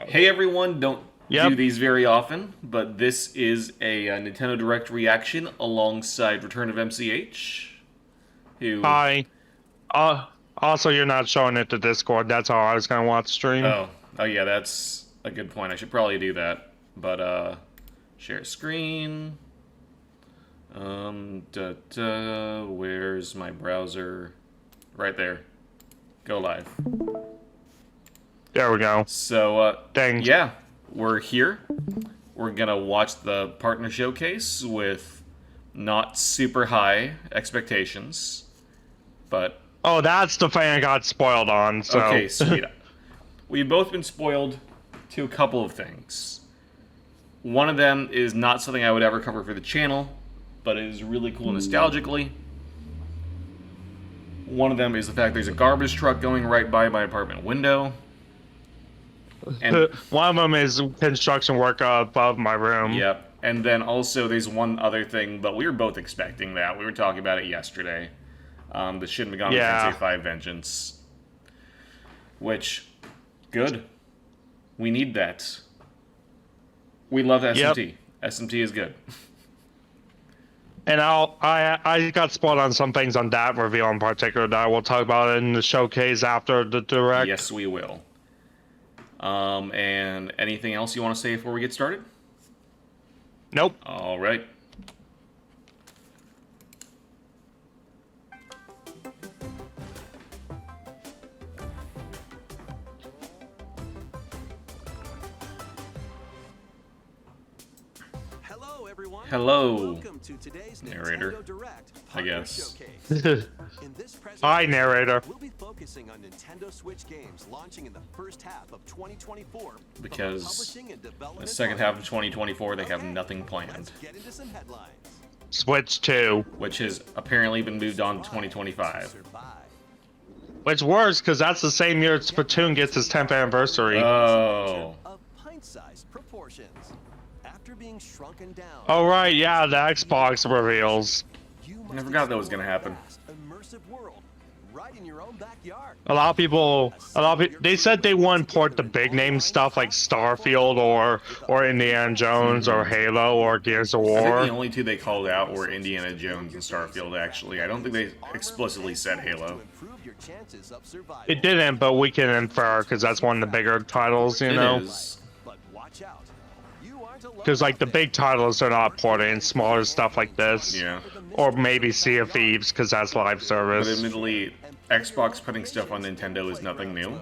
Hey everyone, don't do Yep. these very often, but this is a, Nintendo Direct reaction alongside Return of MCH, who... Hi. Also, you're not showing it to Discord. That's how I was gonna watch stream. Oh yeah, that's a good point. I should probably do that. But, share screen. Where's my browser? Right there. Go live. There we go. So, Thanks. yeah, we're here. We're gonna watch the partner showcase with not super high expectations, but Oh, that's the thing I got spoiled on. So. okay, sweet. We've both been spoiled to a couple of things. One of them is not something I would ever cover for the channel, but it is really cool nostalgically. One of them is the fact there's a garbage truck going right by my apartment window. And One of them is construction work above my room. yep. And then also there's one other thing, but we were both expecting that. We were talking about it yesterday. The Shin Megami Tensei V Vengeance. Which, good. We need that. We love SMT. Yep. SMT is good. And I got spoiled on some things on that reveal in particular that we'll talk about in the showcase after the direct. Yes, we will. And anything else you want to say before we get started? Nope. All right. Hello, everyone. Hello, Welcome to today's narrator, Nintendo Direct I Partner guess. Showcase. In this Hi, presentation, narrator. we'll be focusing on Nintendo Switch games launching in the first half of 2024. Because publishing and the development second half of partners. 2024, they have Okay, nothing planned. Let's get into some headlines. Switch 2. Which has apparently been moved on to 2025. Survive. Which works because that's the same year Splatoon gets its 10th anniversary. Oh. Of pint-sized proportions. After being shrunken down. Oh right, yeah, the Xbox reveals. You I must forgot that was gonna explore a happen. vast, immersive world right in your own backyard. A lot of people, they said they wouldn't port the big name stuff like Starfield or Indiana Jones or Halo or Gears of I think War. the only two they called out were Indiana Jones and Starfield, actually. I don't think they explicitly said Halo. It didn't, but we can infer because that's one of the bigger titles, you It know. is. Because like the big titles are not porting smaller stuff like this, Yeah. or maybe Sea of Thieves because that's live But service. admittedly, Xbox putting stuff on Nintendo is nothing new.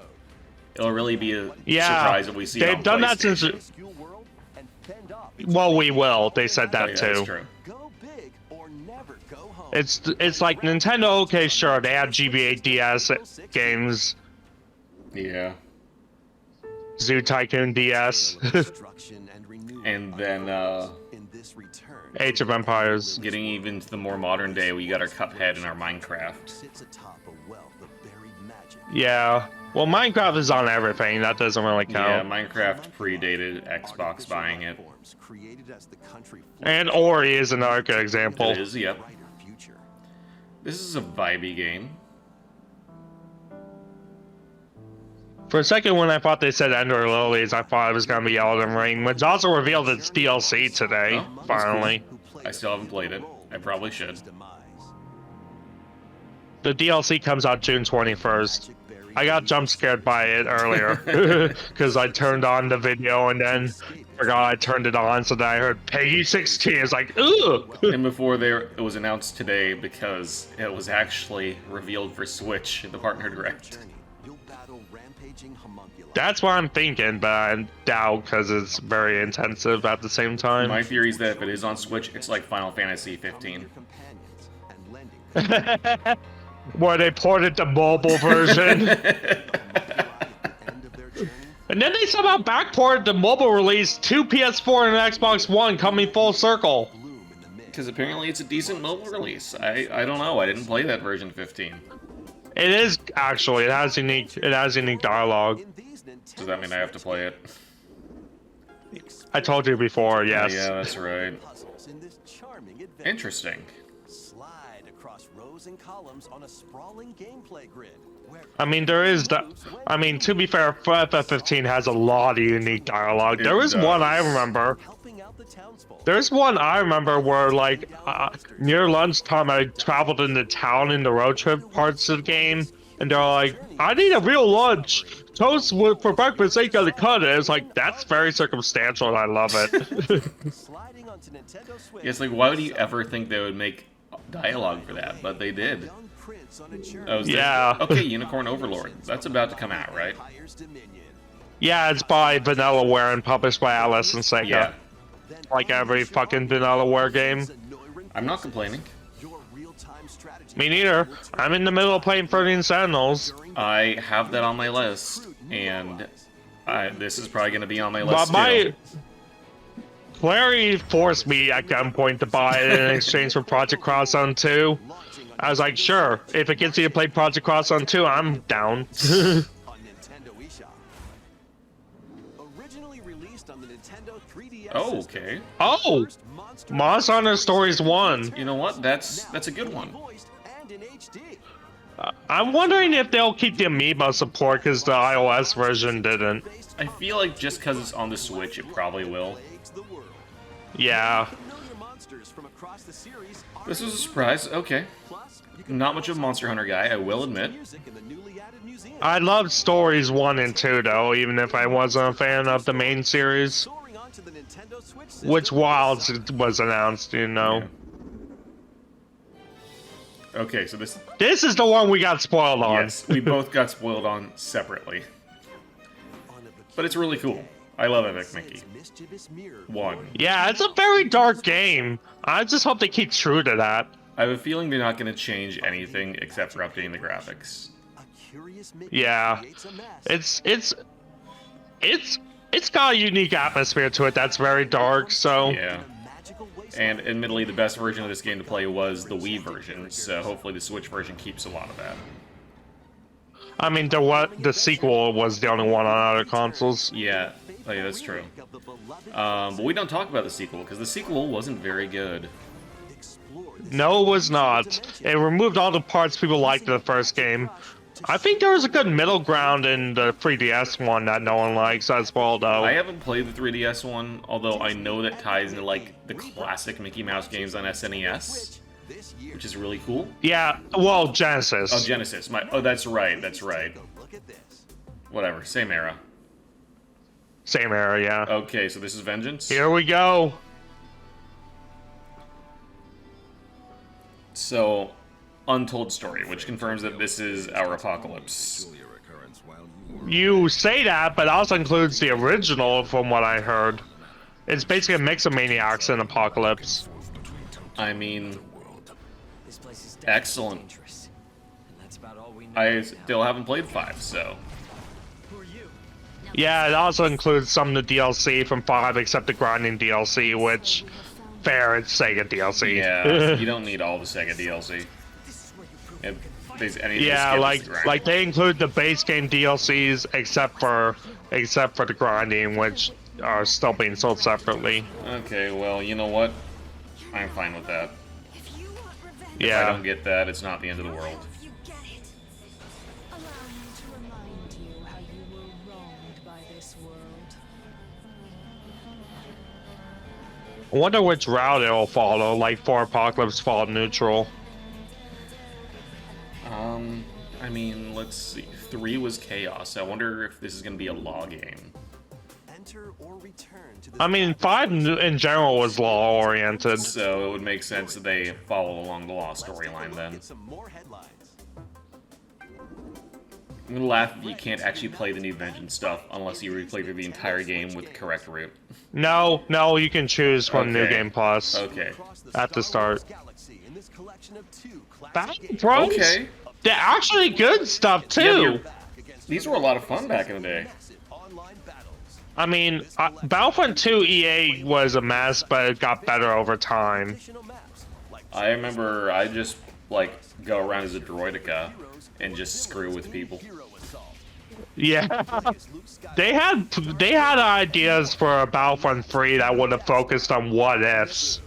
It'll really be a Yeah, surprise if we see it they've on done that since. PlayStation. Well, we will. They said Oh, that yeah, too. that's true. It's like Nintendo. Okay, sure, they have GBA DS games, Yeah. Zoo Tycoon DS, And then, Age of Empires. getting even to the more modern day, we got our Cuphead and our Minecraft. Yeah. Well, Minecraft is on everything. That doesn't really Yeah, count. Minecraft predated Xbox buying it. And Ori is another good example. It is, yep. This is a vibey game. For a second, when I thought they said Ender Lilies, I thought it was gonna be Elden Ring, which also revealed its DLC today. Oh, that's Finally, I still haven't played it. I probably should. the DLC comes out June 21st. I got jump scared by it earlier because I turned on the video and then forgot I turned it on, so then I heard Peggy 16. It's like, ugh. And before it was announced today because it was actually revealed for Switch in the Partner Direct. That's what I'm thinking, but I doubt because it's very intensive at the same time. My theory is that if it is on Switch, it's like Final Fantasy 15. Where they ported the mobile version. And then they somehow backported the mobile release to PS4 and Xbox One, coming full circle. Because apparently it's a decent mobile release. I don't know. I didn't play that version 15. It is actually. It has unique dialogue. Does that mean I have to play it? I told you before. Yes. Yeah, that's right. Interesting. across rows and columns on a sprawling gameplay grid. I mean, there is the. I mean, to be fair, FF15 has a lot of unique dialogue. There was one I remember. Helping out the townsfolk. There's one I remember where, like, near lunchtime, I traveled into town in the road trip parts of the game, and they're like, "I need a real lunch. Toast for breakfast ain't gonna cut it." It's like, that's very circumstantial, and I love it. Sliding onto Nintendo Switch. Yeah, it's like, why would you ever think they would make dialogue for that? But they did. Young prince on a journey. Oh, Yeah. Okay, Unicorn Overlord. That's about to come out, right? Empire's dominion. Yeah, it's by Vanillaware and published by Alice and Sega. Yeah. Like every fucking Vanillaware game. I'm not complaining. Your real-time strategy. Me neither. I'm in the middle of playing 13 Sentinels. I have that on my list, and this is probably going to be on my But list too. Larry forced me at gunpoint to buy it in exchange for Project Cross Zone 2. I was like, sure, if it gets you to play Project Cross Zone 2, I'm down. On Nintendo eShop. Originally released on the Nintendo 3DS Oh, system, okay. Oh! first Monster Hunter Stories 1. You know what? That's a good one. voiced and in HD. I'm wondering if they'll keep the amiibo support because the iOS version didn't. I feel like just because it's on the Switch, it probably will. Plagues the world. Yeah. Familiar monsters from across the series are This was a surprise. Okay. Plus, you can Not much of a Monster Hunter guy, I will admit. music in the newly added museum. I loved Stories 1 and 2 though, even if I wasn't a fan of the main series. Soaring onto the Nintendo Switch system. Which Wilds was announced, you know. Okay, so this. This is the one we got spoiled on. Yes, we both got spoiled on separately. On a But it's really cool. I love Epic Mickey. mischievous mirror. 1. Yeah, it's a very dark game. I just hope they keep true to that. I have a feeling they're not going to change anything except for updating the graphics. A curious Mickey Yeah. creates a mess. It's got a unique atmosphere to it that's very dark, so Yeah. A magical wasteland. And admittedly, the best version of this game to play was the Wii version, so hopefully the Switch version keeps a lot of that. I mean the sequel was the only one on other consoles. Yeah, oh, yeah, that's true. Of the beloved But we don't talk about the sequel, because the sequel wasn't very good. explore No, it was not. It removed all the parts people liked in the first game. I think there was a good middle ground in the 3DS one that no one likes as well, though. I haven't played the 3DS one, although I know that ties into, like, the classic Mickey Mouse games on SNES, this year. which is really cool. Yeah, well, Genesis. Oh, Genesis. Oh, that's right, that's right. Look at this. Whatever, same era. Same era, yeah. Okay, so this is Vengeance. Here we go. So, Untold Story, which confirms that this is our apocalypse. You say that, but also includes the original from what I heard. It's basically a mix of Maniacs and Apocalypse. I mean, This place is excellent. dangerous. And that's about all we know I right still haven't played 5, so... Who are you? Yeah, it also includes some of the DLC from 5 except the grinding DLC, which, fair, it's Sega DLC. Yeah, you don't need all the Sega DLC. If there's any Yeah, like they include the base game DLCs except for the grinding, which are still being sold separately. Okay, well, you know what? I'm fine with that. If you want revenge, If I Yeah. don't get that, it's not the end of the world. you get it. Allow me to remind you how you were wronged by this world. I wonder which route it'll follow, like for Apocalypse fall neutral. I mean, let's see. 3 was Chaos. I wonder if this is going to be a law game. Enter or return to the I mean, 5 in general was law oriented. So it would make sense that they follow along the law Let's take a storyline look then. at some more headlines. I'm gonna laugh if you can't actually play the new Vengeance stuff unless you replay through the entire game with the correct route. No, you can choose from New Okay. Game Plus. Okay. Across At the Star Wars start. galaxy in this collection of 2 classic games. Battlefronts? Okay. They're actually good stuff too. you're- Back against These were a lot of fun back in the day. massive online battles. I mean, Battlefront 2 EA was a mess, but it got better over time. Additional maps, like I remember I just, like, go around as a droidica and just screw with people. Hero Assault. Yeah, Luke Skywalker they had ideas for a Battlefront 3 that would have focused on what ifs.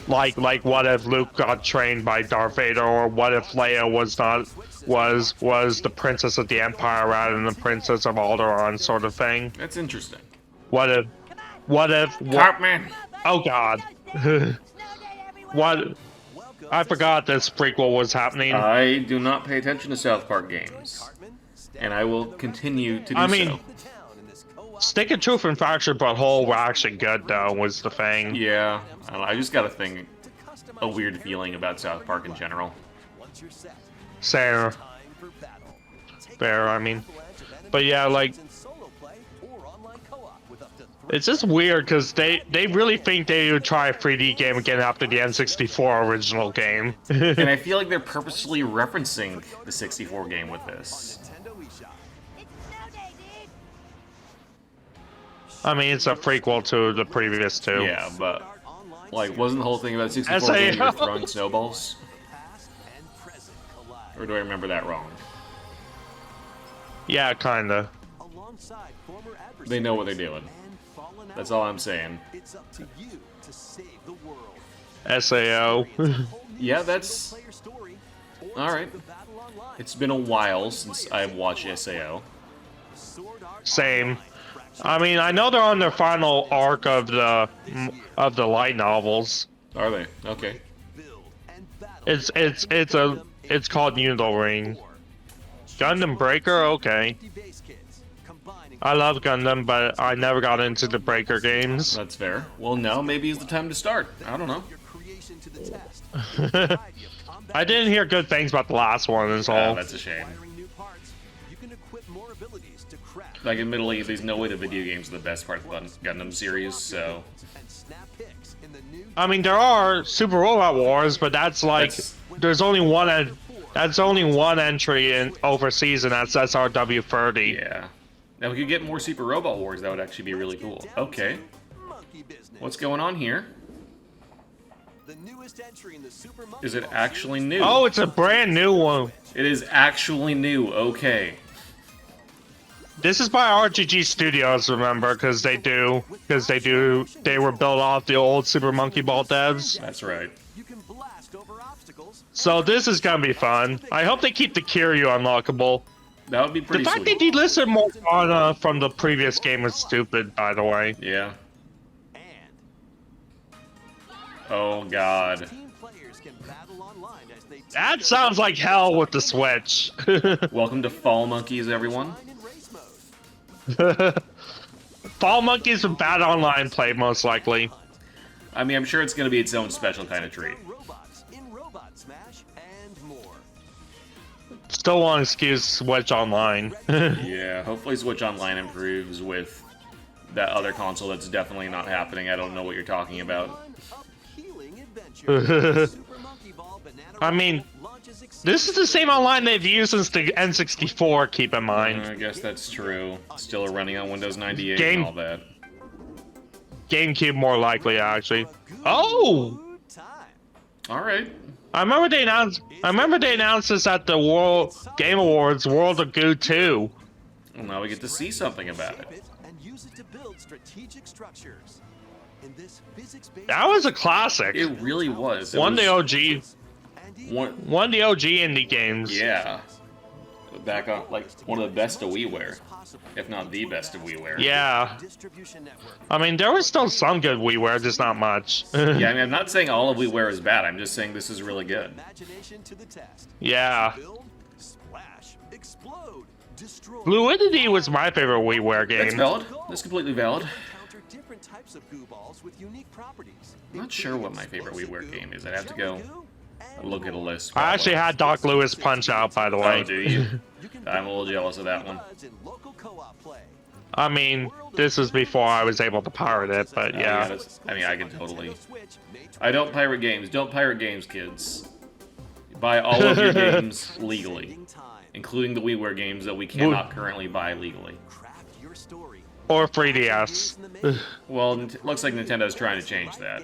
Like what if Luke got trained by Darth Vader, or what if Leia was the princess of the Empire rather than the princess of Alderaan, sort of thing. That's interesting. What if Cartman! oh god. What I forgot this prequel was happening. I do not pay attention to South Park games, and I will continue to do I mean, so. Stick of Truth and Fractured But Whole were actually good though, was the thing. Yeah, I don't know, I just got a weird feeling about South Park in general. Fair. Fair, I mean. But yeah, like, it's just weird because they really think they would try a 3D game again after the N64 original game. And I feel like they're purposely referencing the 64 game with this. I mean, it's a prequel to the previous two. Yeah, but, like, wasn't the whole thing about 64 game you were throwing snowballs? Or do I remember that wrong? Yeah, kinda. They know what they're doing. That's all I'm saying. SAO. Yeah, that's... Alright. It's been a while since I've watched SAO. Same. I mean, I know they're on their final arc of the light novels. Are they? Okay. It's called Unidol Ring. Gundam Breaker, okay. I love Gundam, but I never got into the Breaker games. That's fair. Well, now maybe is the time to start. I don't know. I didn't hear good things about the last one, is all. That's a shame. Like, admittedly, there's no way the video games are the best part of the Gundam series, so... I mean, there are Super Robot Wars, but that's like... There's only one... That's only one entry in overseas, and that's SRW30. Yeah. Now, we could get more Super Robot Wars. That would actually be really cool. Okay. What's going on here? Is it actually new? Oh, it's a brand new one. It is actually new. Okay. This is by RGG Studios, remember, because they were built off the old Super Monkey Ball devs. That's right. So this is gonna be fun. I hope they keep the Kiryu unlockable. That would be pretty The fact sweet. they delisted Morgana from the previous game is stupid, by the way. Yeah. Oh, God. That sounds like hell with the Switch. Welcome to Fall Monkeys, everyone. Fall Monkeys with bad online play, most likely. I mean, I'm sure it's going to be its own special kind of treat. Still want to excuse Switch Online. Yeah, hopefully Switch Online improves with that other console that's definitely not happening. I don't know what you're talking about. I mean, this is the same online they've used since the N64, keep in mind. I guess that's true. Still running on Windows 98 Game- and all that. GameCube more likely, actually. Oh! Alright. I remember they announced this at the World Game Awards World of Goo 2. Well, now we get to see something about it. That was a classic. It really was. It One of was the OG one of the OG indie games. Yeah. Back on, like, one of the best of WiiWare. If not the best of WiiWare. Yeah. I mean, there was still some good WiiWare, just not much. Yeah, I mean, I'm not saying all of WiiWare is bad. I'm just saying this is really good. Yeah. Fluidity was my favorite WiiWare That's game. valid. That's completely valid. I'm not sure what my favorite WiiWare game is. I'd have to go look at a list. I actually had Doc Lewis Punch Out, by the way. Oh, do you? I'm a little jealous of that one. I mean, this was before I was able to pirate it, but yeah. I mean, I can totally... I don't pirate games. Don't pirate games, kids. Buy all of your games legally. Including the WiiWare games that we cannot currently buy legally. Or 3DS. Well, it looks like Nintendo's trying to change that.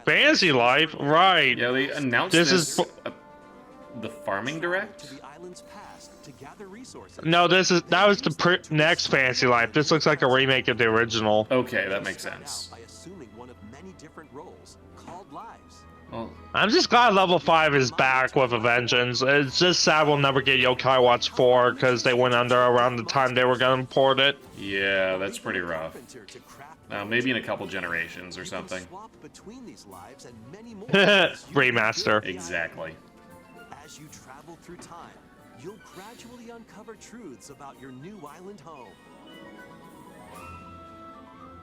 Fantasy Life? Right. Yeah, they announced this the Farming Direct? No, that was the next Fantasy Life. This looks like a remake of the original. Okay, that makes sense. of lives. Well, I'm just glad level 5 is back with a vengeance. It's just sad we'll never get Yokai Watch 4 because they went under around the time they were gonna port it. yeah, that's pretty rough. Carpenter to craft Maybe in a couple generations or You can something. swap between these lives and many more as you Remaster. Exactly. As you travel through time, you'll gradually uncover truths about your new island home.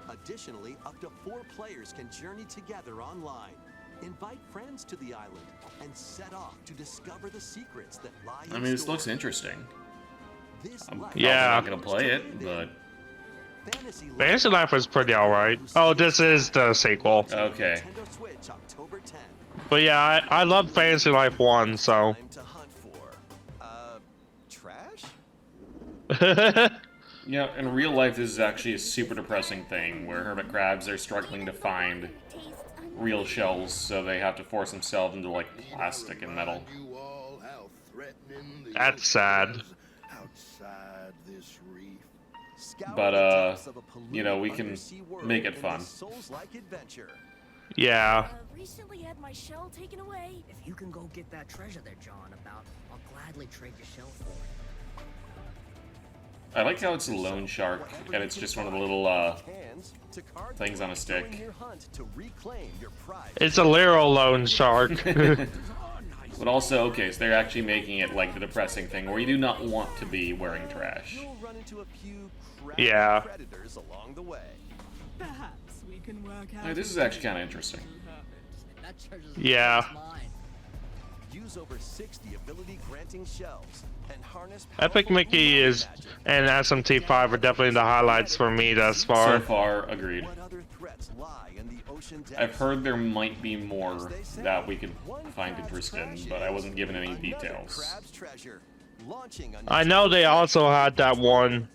Additionally, up to 4 players can journey together online. Invite friends to the island and set off to discover the secrets that lie in I mean, this store. looks interesting. This I'm life probably Yeah. not gonna play it, but Fantasy Life was pretty alright. Oh, this is the sequel. okay. Nintendo Switch, October 10. But yeah, I love Fantasy Life 1, so. Time to hunt for trash? Yeah, in real life, this is actually a super depressing thing where hermit crabs are struggling to find real shells, so they have to force themselves into like plastic and metal. That's sad. Outside this reef. Scour But, the depths of a you know, we polluted can undersea world make it in this fun. Souls-like adventure. Yeah. Recently had my shell taken away. If you can go get that treasure there, John, I'll gladly trade your shell for it. I like how it's a lone shark, and it's just one of the little Cans to cardboard, things on a stick. join your hunt to reclaim your prize. It's a literal lone shark. But also, okay, so they're actually making it like the depressing thing where you do not want to be wearing trash. You'll run into a few crafty Yeah. predators along the way. Perhaps we can work out. Hey, this is actually kind of interesting. That treasure's Yeah. mine. Use over 60 ability-granting shells and harness Epic powerful Mickey Uno is magic. and SMT5 are definitely the highlights for me thus So far. far, agreed. What other threats lie in the ocean depths? I've heard there might be more that we could find interest in, but I wasn't given any Another details. crab's treasure, launching on I know they also had that one.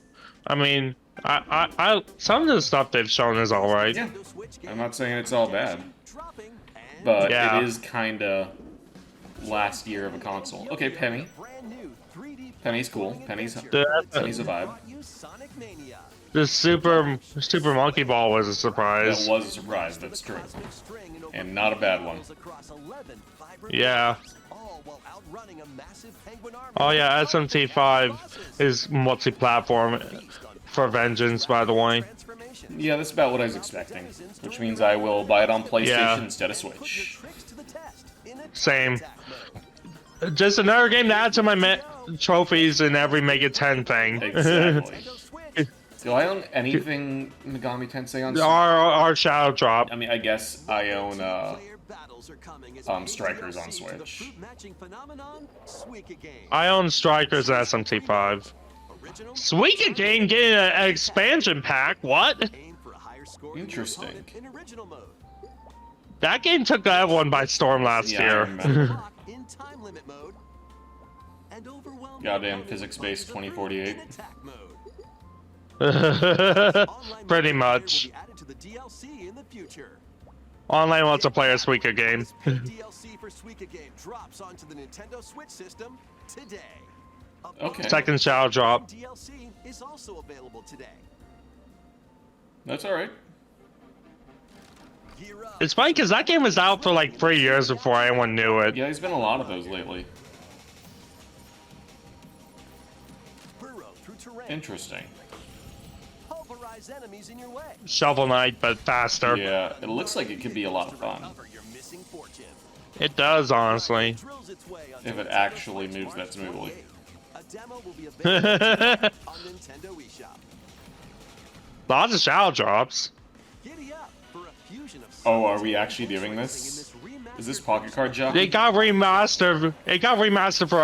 I mean, I some of the stuff they've shown is alright. Yeah, Nintendo Switch I'm game, not saying it's all bad, dropping, and but Yeah. it is kind of last year of a console. Okay, Penny. brand new 3D Penny's cool. platforming Penny's adventure. Penny's a vibe. Brought you Sonic Mania. The Super Monkey Ball was a That surprise. was a surprise. That's true. Cosmic string in over And not a bad one. across 11 vibrant Yeah. worlds, all while outrunning a massive penguin army. Oh yeah, SMT5 is multi-platform for Vengeance, by the way. Transformation. Yeah, that's about what I was expecting, which means I will buy it on PlayStation Yeah. instead of Put your Switch. tricks to the test in attack Same. mode. Just another game to add to my trophies in every Mega 10 thing. Exactly. Nintendo Switch. Do I own anything Megami Tensei on Switch? our Shadow Drop. I mean, I guess I own Player battles are coming as Strikers on DLC to the Switch. fruit-matching phenomenon, Suika Game. I own Strikers and SMT5. Original, Suika Game getting an expansion pack. What? aim for a higher score than your Interesting. opponent in original mode. That game took everyone by storm last Yeah, I year. remember. Lock in time limit mode. And overwhelm Goddamn opponents physics-based by the 2048. in attack mode. Online Pretty multiplayer much. will be added to the DLC in the future. Online multiplayer Suika Game. This paid DLC for Suika Game drops onto the Nintendo Switch system today. A Okay. Second Shadow Drop. DLC is also available today. That's alright. Gear up. It's funny because that game was out for like 3 years before anyone knew it. Yeah, there's been a lot of those lately. Burrow through terrain. Interesting. Pulverize enemies in your way. Shovel Knight, but faster. Yeah, it looks like it could be a lot of fun. Recover your missing fortune. It does, honestly. Drills its way If onto it Nintendo actually Switch moves that March smoothly. 28th. A demo will be available on Nintendo eShop. Lots of Shadow Drops. Giddy up for a fusion of Oh, are science we and actually doing racing this? in this Is this remastered Pocket Card version. Jockey? It got remastered. It got remastered for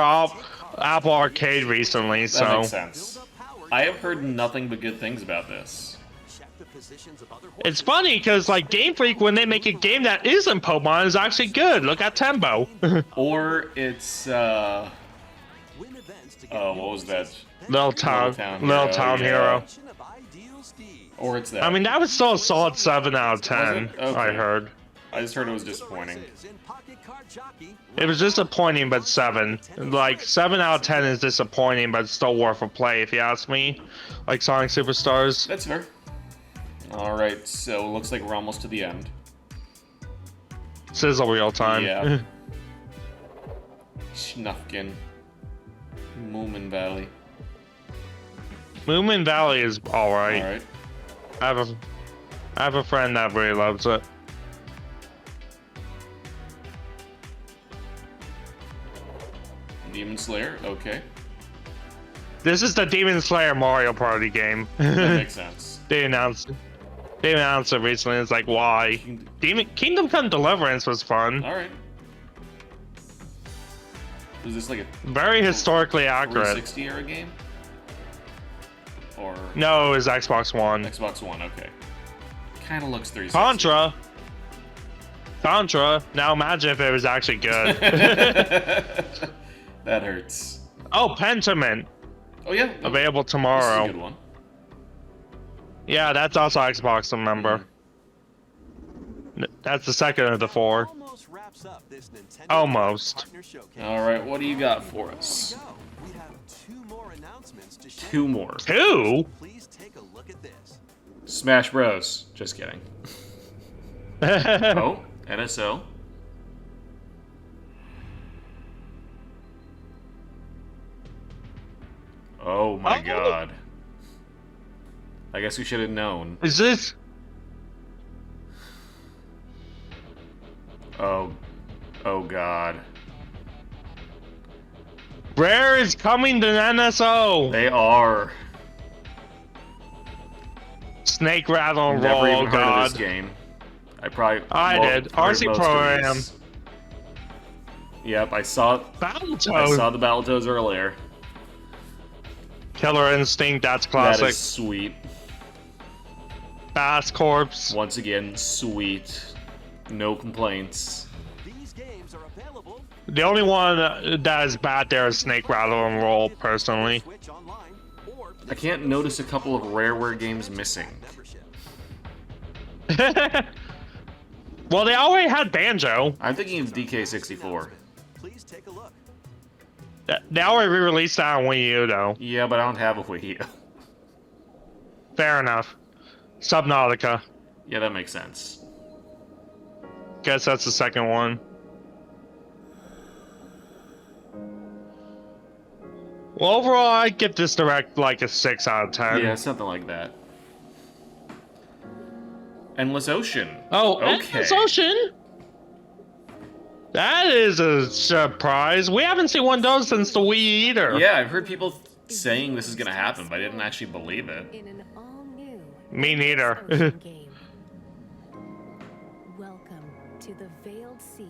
Apple Arcade recently, That so makes sense. I have heard nothing but good things about this. Check the positions of other it's horses. funny because like Game Freak, when they make a game that isn't Pokemon, is actually good. Look at Tembo. Or it's, Win events to get oh, new what was that? horses. Little Town Hero. Collection of ideal steeds. Or it's that. I mean, that was still a solid 7 out of 10. Okay. I heard. I just heard it was disappointing. In Pocket Card Jockey, It was disappointing, but 7. Like 7 out of 10 is disappointing, but still worth a play if you ask me. Like Sonic Superstars. That's fair. Alright, so looks like we're almost to the end. sizzle real time. Yeah. Schnufkin. Moomin Valley. Moomin Valley is alright. Alright. I have a friend that really loves it. Demon Slayer, okay. This is the Demon Slayer Mario Party game. That makes sense. They announced it recently. It's like, why? Kingdom Come Deliverance was fun. Alright. Was this like a Very historically accurate. 360 era game? Or No, it was Xbox One. Xbox One, okay. Kinda looks 360. Contra. Now imagine if it was actually good. That hurts. Oh, Pentiment. Oh yeah. No, Available this is tomorrow. a good one. Yeah, that's also Xbox, remember. That's the second of the four. Almost wraps up this Nintendo Almost. Partner Showcase. Alright, what do you got for us? Here we go. We have 2 more announcements to share. 2 more. Two? Please take a look at this. Smash Bros. Just kidding. Oh, NSO. Oh my god. I guess we should have known. Is this? Oh god. Rare is coming to NSO. They are. Snake Rattle and Never Roll. even Oh heard of god. this game. I did. RC Pro-Am. Yep, I saw Battletoad. the Battletoads earlier. Killer Instinct. That's That classic. is sweet. Bass Corpse. Once again, sweet. No complaints. These games are available. The only one that is bad there is Snake Rattle and Roll, personally. Switch online or I can't notice a couple of Rareware games missing. membership. Well, they already had Banjo. I'm thinking of DK64. Please take a look. They already re-released that on Wii U, though. Yeah, but I don't have a Wii U. Fair enough. Subnautica. Yeah, that makes sense. Guess that's the second one. Well, overall, I'd give this direct like a 6 out of 10. Yeah, something like that. Endless Ocean. Oh, okay. Endless Ocean? That is a surprise. We haven't seen one of those since the Wii either. Yeah, I've heard people saying this is gonna happen, but I didn't actually believe it. In an all-new Me neither. Ocean game. Welcome to the Veiled Sea,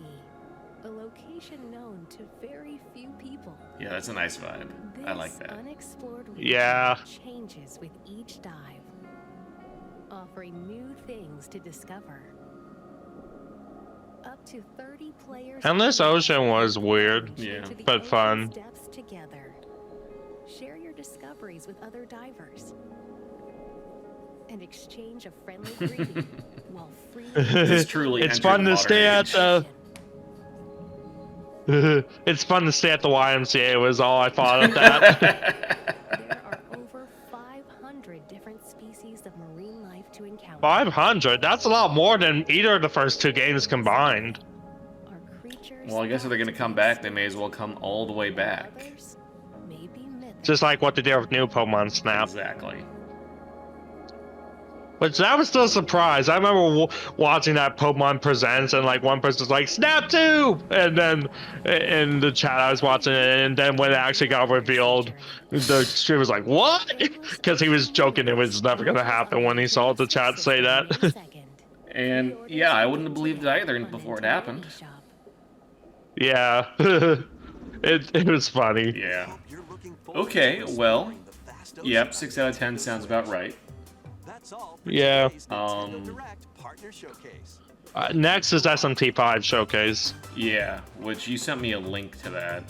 a location known to very few people. Yeah, that's a nice vibe. I like This that. unexplored Yeah. region changes with each dive, offering new things to discover. Up to 30 players. Endless Ocean was weird, Yeah. into the but fun. ocean's depths together. Share your discoveries with other divers. And exchange a friendly greeting while freely. This is truly It's entered fun to modern stay age. at the. It's fun to stay at the YMCA. Was all I thought of that. There are over 500 different species of marine life to encounter. 500. That's a lot more than either of the first two games combined. Are creatures Well, I guess if they're gonna come back, they may as well come all the way back. others may be mythic. Just like what they did with new Pokemon Snap. Exactly. Which that was still a surprise. I remember watching that Pokemon Presents, and like one person was like, "Snap Tube!" And then in the chat I was watching it, and then when it actually got revealed, the stream was like, "What?" Because he was joking it was never gonna happen when he saw the chat say that. Second. And yeah, I wouldn't have believed it either before it happened. Shop. Yeah, it was funny. Yeah. You're looking forward Okay, to well, exploring the vast Yep, ocean. 6 out of 10 sounds about right. That's all for Yeah. today's Nintendo Direct Partner Showcase. Next is SMT5 Showcase. Yeah, which you sent me a link to that.